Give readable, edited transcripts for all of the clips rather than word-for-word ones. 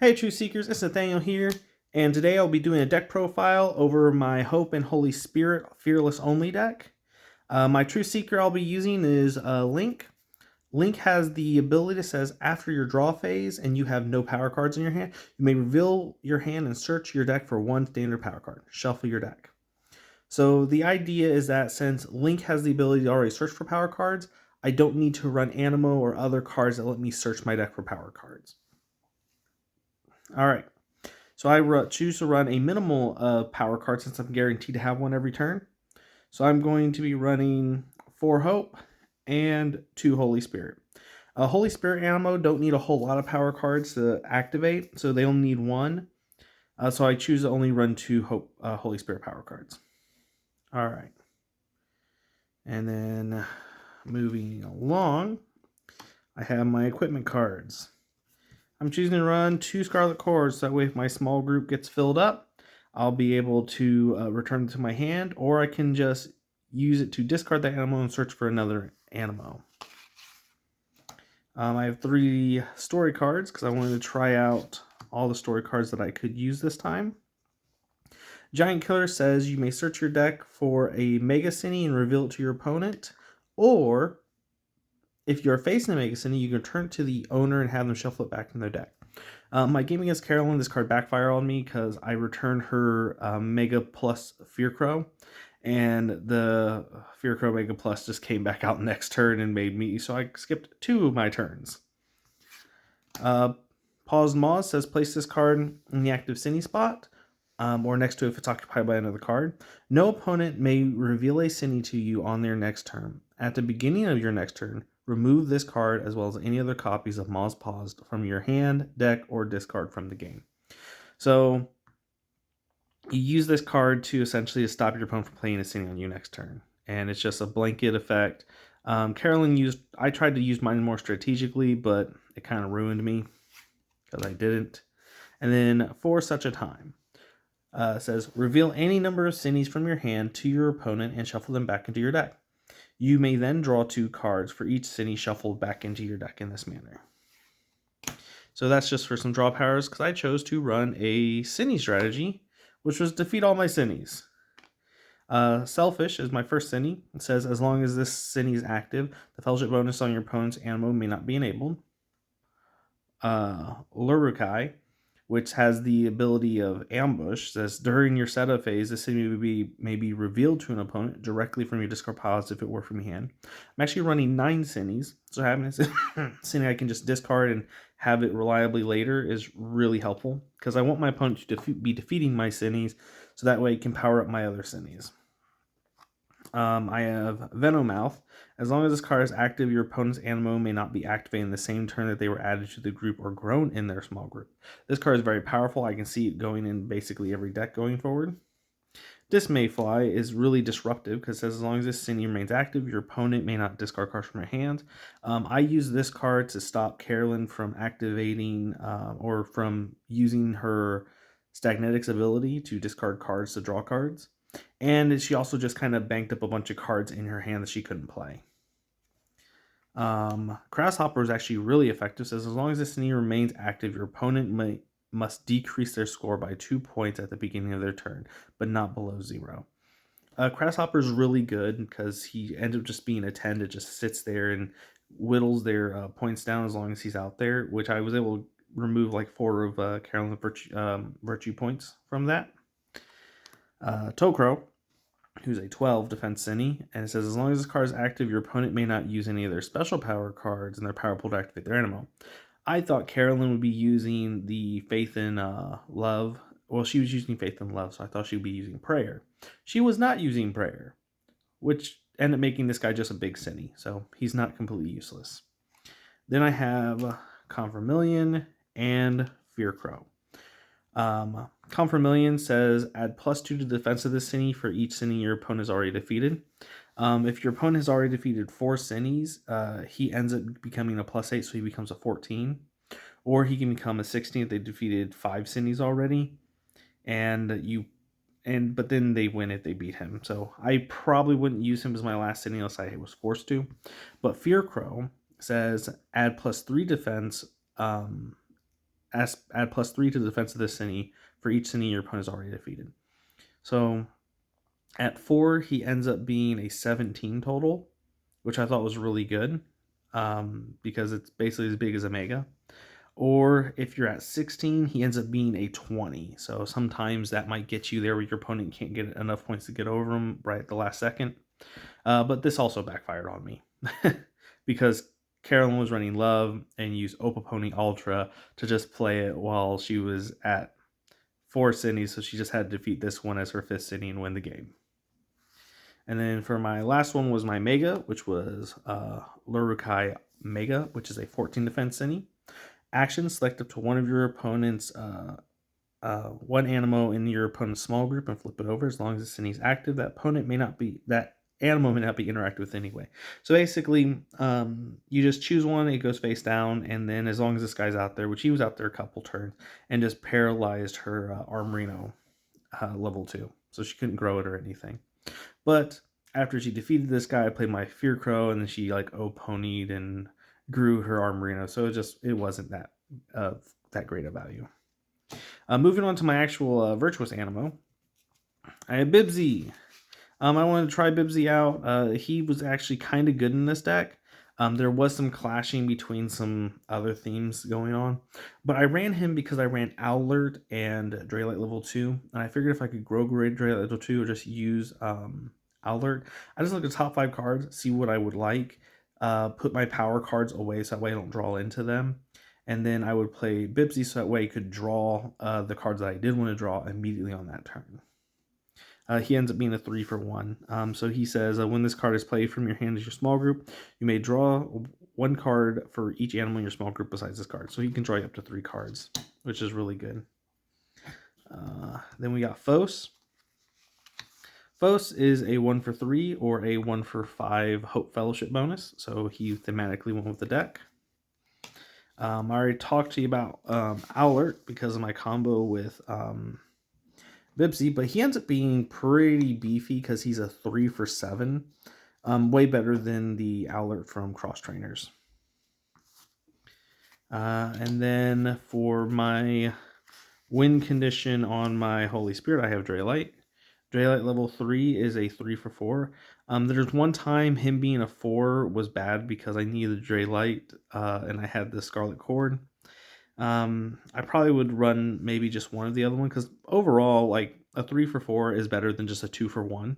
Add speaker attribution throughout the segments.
Speaker 1: Hey Truth Seekers, it's Nathaniel here, and today I'll be doing a deck profile over my Hope and Holy Spirit Fearless Only deck. My Truth Seeker I'll be using is Link. Link has the ability that says after your draw phase and you have no power cards in your hand, you may reveal your hand and search your deck for one standard power card. Shuffle your deck. So the idea is that since Link has the ability to already search for power cards, I don't need to run Animo or other cards that let me search my deck for power cards. Alright. So I choose to run a minimal power card since I'm guaranteed to have one every turn. So I'm going to be running 4 Hope and 2 Holy Spirit. Holy Spirit Animo don't need a whole lot of power cards to activate, so they only need 1. So I choose to only run 2 Holy Spirit power cards. Alright. And then moving along, I have my equipment cards. I'm choosing to run 2 Scarlet Cores, so that way if my small group gets filled up, I'll be able to return it to my hand, or I can just use it to discard that Animo and search for another Animo. I have 3 story cards because I wanted to try out all the story cards that I could use this time. Giant Killer says you may search your deck for a Mega Cine and reveal it to your opponent, or if you're facing a Mega Cine, you can turn it to the owner and have them shuffle it back in their deck. My game against Carolyn, this card backfired on me because I returned her Mega Plus Fear Crow, and the Fear Crow Mega Plus just came back out next turn and made me, so I skipped 2 of my turns. Paused Maws says place this card in the active Cine spot, or next to it if it's occupied by another card. No opponent may reveal a Cine to you on their next turn. At the beginning of your next turn, remove this card as well as any other copies of Maws Paused from your hand, deck, or discard from the game. So you use this card to essentially stop your opponent from playing a Cine on you next turn. And it's just a blanket effect. Carolyn I tried to use mine more strategically, but it kind of ruined me because I didn't. And then for such a time, says reveal any number of Cines from your hand to your opponent and shuffle them back into your deck. You may then draw 2 cards for each Cine shuffled back into your deck in this manner. So that's just for some draw powers, because I chose to run a Cine strategy, which was defeat all my Cines. Selfish is my first Cine. It says, as long as this Cine is active, the fellowship bonus on your opponent's Animo may not be enabled. Lurukai, which has the ability of ambush, says during your setup phase, the Cine may be revealed to an opponent directly from your discard pile as if it were from your hand. I'm actually running 9 Cines, so having a Cine I can just discard and have it reliably later is really helpful, because I want my opponent to be defeating my Cines, so that way it can power up my other Cines. I have Venomouth. As long as this card is active, your opponent's Animo may not be activated in the same turn that they were added to the group or grown in their small group. This card is very powerful. I can see it going in basically every deck going forward. Dismayfly is really disruptive because it says as long as this Cine remains active, your opponent may not discard cards from your hand. I use this card to stop Carolyn from activating or from using her Stagnetics ability to discard cards to draw cards. And she also just kind of banked up a bunch of cards in her hand that she couldn't play. Grasshopper is actually really effective. Says as long as the Cine remains active, your opponent must decrease their score by 2 points at the beginning of their turn, but not below 0. Grasshopper is really good because he ends up just being a 10 that just sits there and whittles their points down as long as he's out there, which I was able to remove like 4 of Carolyn's virtue points from that. Tokro, who's a 12 defense Cine, and it says as long as this card is active, your opponent may not use any of their special power cards in their power pool to activate their Animo. I thought Carolyn would be using the Faith in Love. Well, she was using Faith in Love, so I thought she would be using Prayer. She was not using Prayer, which ended up making this guy just a big Cine, so he's not completely useless. Then I have Confirmillion and Fear Crow. Confirmillion says add +2 to the defense of this Cine for each Cine your opponent has already defeated. If your opponent has already defeated 4 Cines, he ends up becoming a +8, so he becomes a 14. Or he can become a 16 if they defeated 5 Cines already. But then they win if they beat him. So I probably wouldn't use him as my last Cine unless I was forced to. But Fear Crow says add +3 defense add +3 to the defense of this cine for each cine your opponent has already defeated. So at 4, he ends up being a 17 total, which I thought was really good because it's basically as big as a Mega. Or if you're at 16, he ends up being a 20. So sometimes that might get you there where your opponent can't get enough points to get over him right at the last second. But this also backfired on me because Carolyn was running Love and used Opapony Ultra to just play it while she was at 4 cities. So she just had to defeat this one as her 5th city and win the game. And then for my last one was my Mega, which was Lurukai Mega, which is a 14 defense city. Action, select up to one of your opponent's one Animo in your opponent's small group and flip it over. As long as the cine is active, that Animo may not be interacted with anyway. So basically, you just choose one, it goes face down, and then as long as this guy's out there, which he was out there a couple turns, and just paralyzed her Armorino level 2. So she couldn't grow it or anything. But after she defeated this guy, I played my Fear Crow, and then she like ponied and grew her Armorino, so it wasn't that great a value. Moving on to my actual Virtuous Animo, I have Bibsy. I wanted to try Bibsy out. He was actually kind of good in this deck. There was some clashing between some other themes going on, but I ran him because I ran Owlert and Draylight level 2, and I figured if I could grow grade Draylight level 2 or just use Owlert, I just looked at the top 5 cards, see what I would like, put my power cards away so that way I don't draw into them, and then I would play Bibsy so that way I could draw the cards that I did want to draw immediately on that turn. He ends up being a 3 for 1. So he says, when this card is played from your hand as your small group, you may draw 1 card for each animal in your small group besides this card. So he can draw you up to 3 cards, which is really good. Then we got Fos. Fos is a 1 for 3 or a 1 for 5 Hope Fellowship bonus. So he thematically went with the deck. I already talked to you about Owlert because of my combo with Bibsy, but he ends up being pretty beefy because he's a 3 for 7. Way better than the Owlert from Cross Trainers. And then for my win condition on my Holy Spirit, I have Draylight. Draylight level 3 is a 3 for 4. There's one time him being a 4 was bad because I needed Draylight and I had the Scarlet Cord. I probably would run maybe just one of the other one because overall, like a 3 for 4 is better than just a 2 for 1.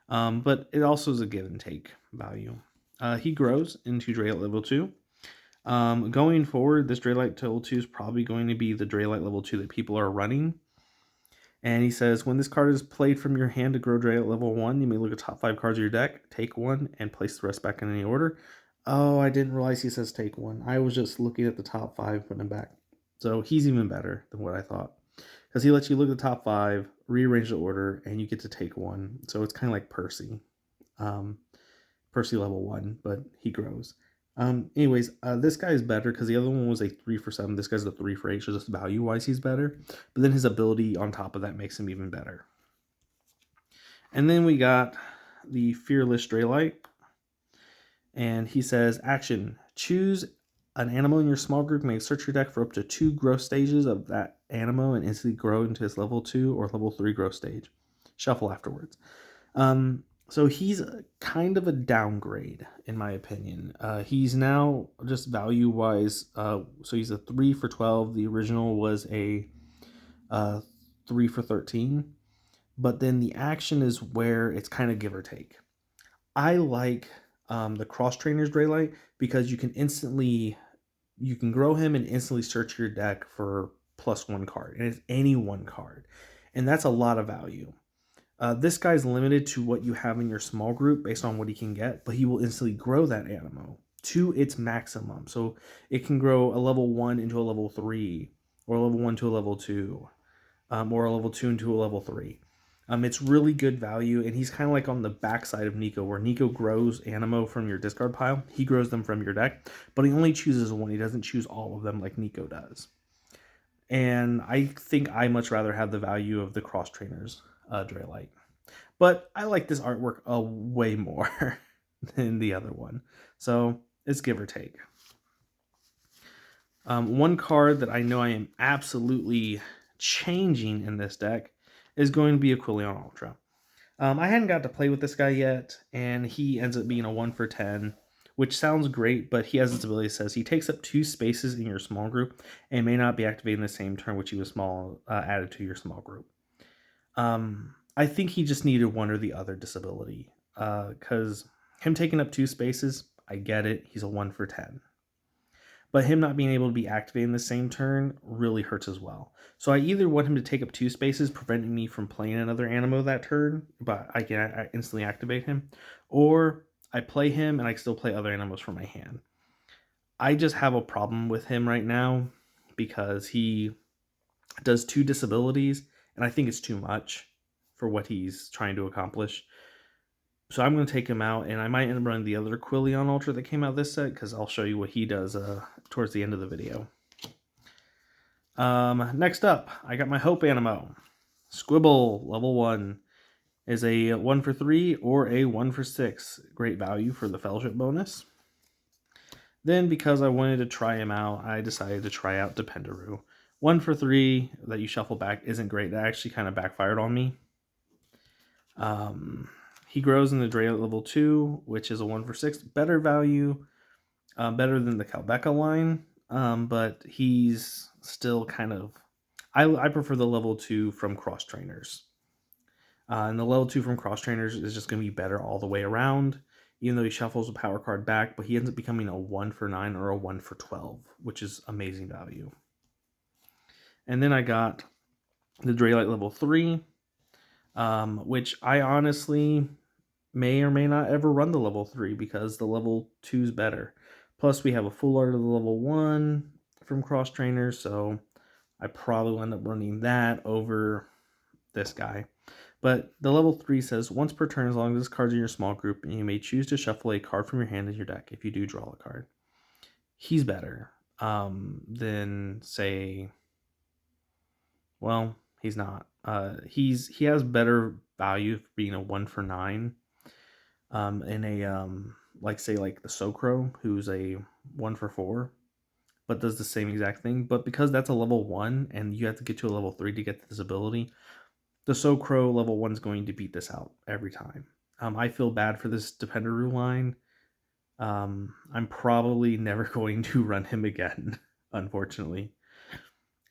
Speaker 1: But it also is a give and take value. He grows into Draylight level 2. Going forward, this Draylight level 2 is probably going to be the Draylight level 2 that people are running. And he says, when this card is played from your hand to grow Draylight level 1, you may look at top 5 cards of your deck, take one, and place the rest back in any order. Oh, I didn't realize he says take one. I was just looking at the top 5, putting them back. So he's even better than what I thought. Because he lets you look at the top 5, rearrange the order, and you get to take one. So it's kind of like Percy. Percy level 1, but he grows. Anyways, this guy is better because the other one was a 3 for 7. This guy's a 3 for 8, so just value-wise he's better. But then his ability on top of that makes him even better. And then we got the Fearless Draylight. And he says, action, choose an animal in your small group, may search your deck for up to 2 growth stages of that animal and instantly grow into his level 2 or level 3 growth stage. Shuffle afterwards. So he's kind of a downgrade, in my opinion. He's now, just value-wise, so he's a 3 for 12. The original was a 3 for 13. But then the action is where it's kind of give or take. I like the Cross Trainers Draylight because you can grow him and instantly search your deck for +1 card. And it's any 1 card. And that's a lot of value. This guy's limited to what you have in your small group based on what he can get, but he will instantly grow that Animo to its maximum. So it can grow a level 1 into a level 3, or a level 1 to a level 2, or a level 2 into a level 3. It's really good value, and he's kind of like on the backside of Nico, where Nico grows Animo from your discard pile. He grows them from your deck, but he only chooses one. He doesn't choose all of them like Nico does. And I think I much rather have the value of the Cross Trainers Draylight. But I like this artwork way more than the other one. So it's give or take. One card that I know I am absolutely changing in this deck is going to be Aquilion Ultra. I hadn't got to play with this guy yet, and he ends up being a 1 for 10, which sounds great, but he has this ability that says he takes up 2 spaces in your small group and may not be activated in the same turn which he was added to your small group. I think he just needed one or the other disability, because him taking up 2 spaces, I get it, he's a 1 for 10. But him not being able to be activated in the same turn really hurts as well. So I either want him to take up 2 spaces, preventing me from playing another Animo that turn, but I can instantly activate him, or I play him and I still play other Animos from my hand. I just have a problem with him right now because he does 2 disabilities, and I think it's too much for what he's trying to accomplish. So I'm going to take him out, and I might end up running the other Aquilion Ultra that came out this set, because I'll show you what he does towards the end of the video. Next up, I got my Hope Animo. Squibble, level 1, is a 1 for 3 or a 1 for 6. Great value for the Fellowship bonus. Then, because I wanted to try him out, I decided to try out Dependaroo. 1 for 3 that you shuffle back isn't great. That actually kind of backfired on me. He grows in the Draylight level 2, which is a 1 for 6. Better value, better than the Calbeca line, but he's still kind of... I prefer the level 2 from Cross Trainers. And the level 2 from Cross Trainers is just going to be better all the way around, even though he shuffles a power card back, but he ends up becoming a 1 for 9 or a 1 for 12, which is amazing value. And then I got the Draylight level 3, which I honestly may or may not ever run the level 3 because the level 2 is better. Plus, we have a full art of the level 1 from Cross Trainers, so I probably will end up running that over this guy. But the level 3 says, once per turn, as long as this card's in your small group, you may choose to shuffle a card from your hand in your deck. If you do, draw a card. He's better than, say... Well, he's not. He has better value for being a 1 for 9. In a like the Socro, who's a 1 for 4, but does the same exact thing. But because that's a level 1 and you have to get to a level 3 to get this ability, the Socro level 1 is going to beat this out every time. I feel bad for this Dependaroo line. I'm probably never going to run him again, unfortunately.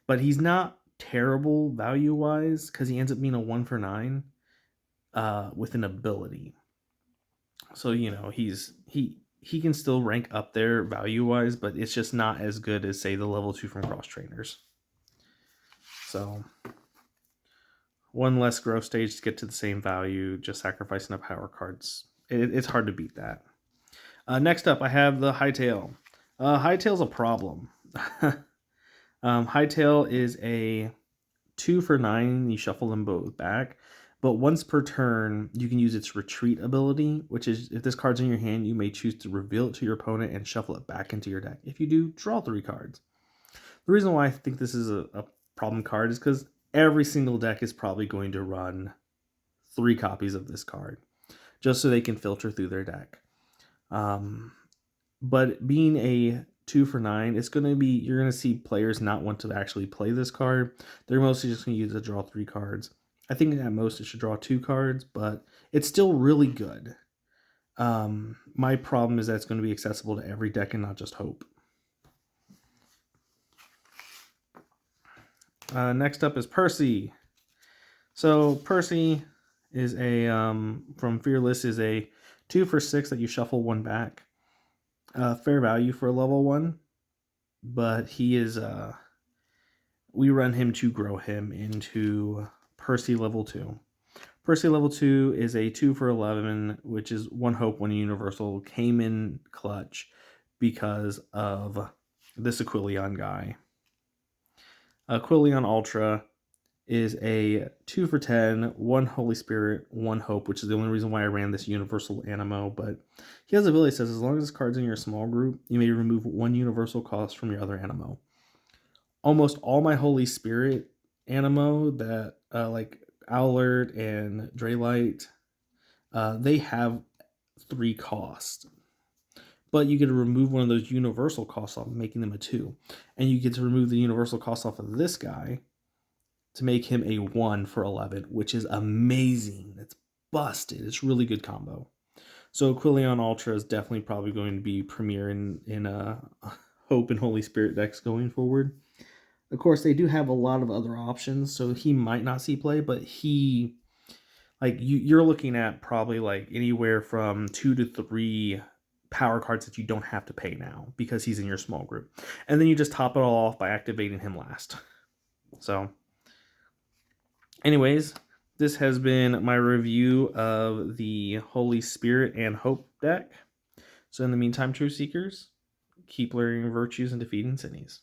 Speaker 1: But he's not terrible value-wise because he ends up being a 1 for 9 with an ability. So, you know, he can still rank up there value-wise, but it's just not as good as, say, the level 2 from Cross Trainers. So, one less growth stage to get to the same value, just sacrificing the power cards. It's hard to beat that. Next up, I have the Hightail. Hightail's a problem. Hightail is a 2 for 9. You shuffle them both back. But once per turn, you can use its retreat ability, which is if this card's in your hand, you may choose to reveal it to your opponent and shuffle it back into your deck. If you do, draw 3 cards. The reason why I think this is a problem card is because every single deck is probably going to run 3 copies of this card, just so they can filter through their deck. But being a 2 for 9, it's going to be, you're going to see players not want to actually play this card. They're mostly just going to use it to draw 3 cards. I think at most it should draw 2 cards, but it's still really good. My problem is that it's going to be accessible to every deck and not just Hope. Next up is Percy. So Percy is a, from Fearless, is a 2 for 6 that you shuffle 1 back. Fair value for a level 1, but he is, we run him to grow him into Percy level 2. Percy level 2 is a 2 for 11, which is 1 hope, 1 universal. Came in clutch because of this Aquilion guy. Aquilion Ultra is a 2 for 10, 1 Holy Spirit, 1 hope, which is the only reason why I ran this universal Animo. But he has the ability that says, as long as this card's in your small group, you may remove 1 universal cost from your other Animo. Almost all my Holy Spirit Animo that like Owlert and Draylight, they have 3 costs. but you get to remove one of those universal costs off, making them a 2. And you get to remove the universal cost off of this guy to make him a 1 for 11, which is amazing. It's busted. It's really good combo. So Aquilion Ultra is definitely probably going to be premier in Hope and Holy Spirit decks going forward. Of course, they do have a lot of other options, so he might not see play, but he, like, you're looking at probably like anywhere from 2 to 3 power cards that you don't have to pay now because he's in your small group. And then you just top it all off by activating him last. So anyways, this has been my review of the Holy Spirit and Hope deck. So in the meantime, True Seekers, keep learning virtues and defeating cities.